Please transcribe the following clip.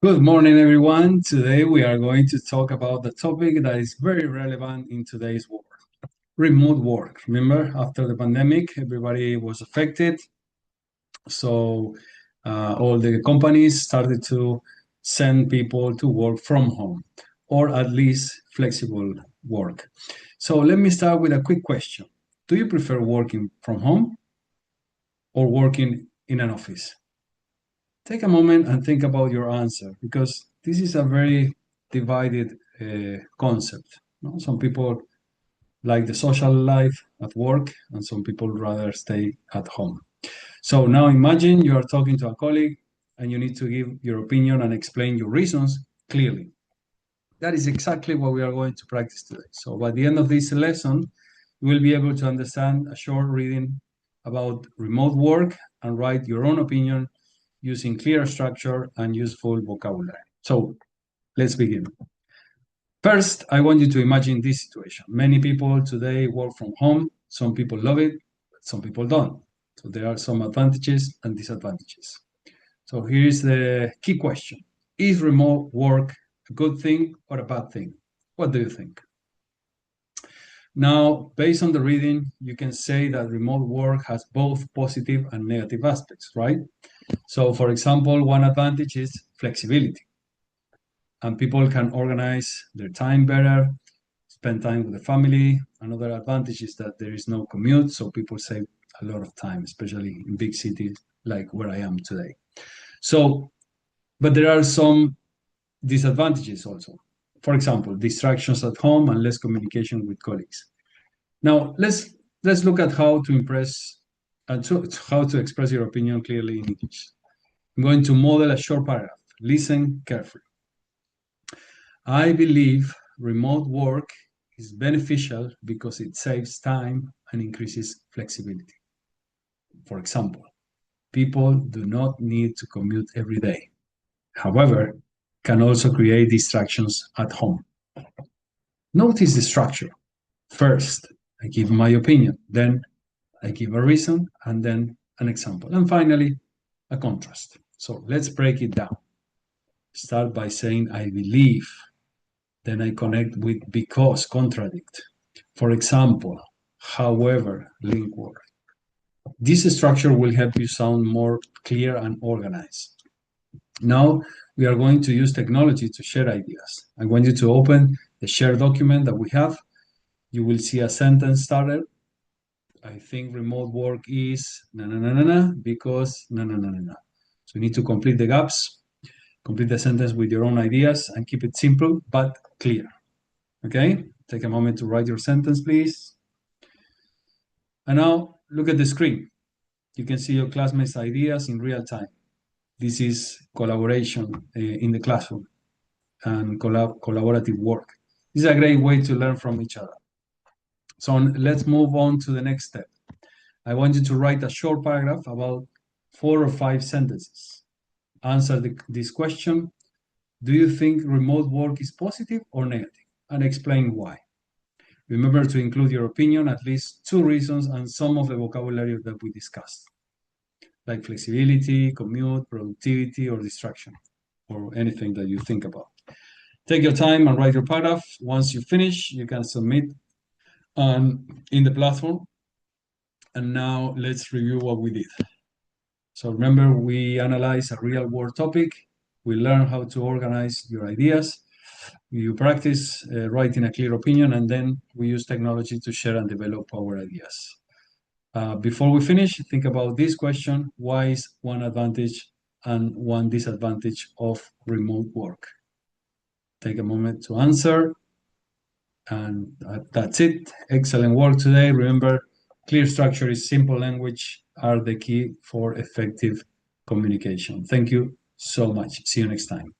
Good morning, everyone. Today we are going to talk about the topic that is very relevant in today's world, remote work. Remember, after the pandemic, everybody was affected. So all the companies started to send people to work from home, or at least flexible work. So let me start with a quick question. Do you prefer working from home or working in an office? Take a moment and think about your answer, because this is a very divided concept. Some people like the social life at work, and some people rather stay at home. So now imagine you are talking to a colleague and you need to give your opinion and explain your reasons clearly. That is exactly what we are going to practice today. So by the end of this lesson, you will be able to understand a short reading about remote work and write your own opinion using clear structure and useful vocabulary. So let's begin. First, I want you to imagine this situation. Many people today work from home. Some people love it, but some people don't. So there are some advantages and disadvantages. So here is the key question. Is remote work a good thing or a bad thing? What do you think? Now, based on the reading, you can say that remote work has both positive and negative aspects, right? So, for example, one advantage is flexibility, and people can organize their time better, spend time with the family. Another advantage is that there is no commute, so people save a lot of time, especially in big cities like where I am today. So, but there are some disadvantages also. For example, distractions at home and less communication with colleagues. Now, let's look at how to impress and how to express your opinion clearly in English. I'm going to model a short paragraph. Listen carefully. I believe remote work is beneficial because it saves time and increases flexibility. For example, people do not need to commute every day. However, can also create distractions at home. Notice the structure. First, I give my opinion, then I give a reason, and then an example. And finally, a contrast. So let's break it down. Start by saying, I believe. Then I connect with because, contradict. For example, however, link word. This structure will help you sound more clear and organized. Now, we are going to use technology to share ideas. I want you to open the shared document that we have. You will see a sentence starter. I think remote work is na na na na na because na na na na na. So you need to complete the gaps, complete the sentence with your own ideas, and keep it simple but clear. Okay? Take a moment to write your sentence, please. And now look at the screen. You can see your classmates' ideas in real time. This is collaboration in the classroom and collaborative work. This is a great way to learn from each other. So let's move on to the next step. I want you to write a short paragraph about 4 or 5 sentences. Answer this question. Do you think remote work is positive or negative? And explain why. Remember to include your opinion, at least 2 reasons, and some of the vocabulary that we discussed, like flexibility, commute, productivity, or distraction, or anything that you think about. Take your time and write your paragraph. Once you finish, you can submit in the platform. And now let's review what we did. So remember, we analyze a real world topic. We learn how to organize your ideas. You practice writing a clear opinion, and then we use technology to share and develop our ideas. Before we finish, think about this question. Why is one advantage and one disadvantage of remote work? Take a moment to answer. And that's it. Excellent work today. Remember, clear structure is simple language are the key for effective communication. Thank you so much. See you next time.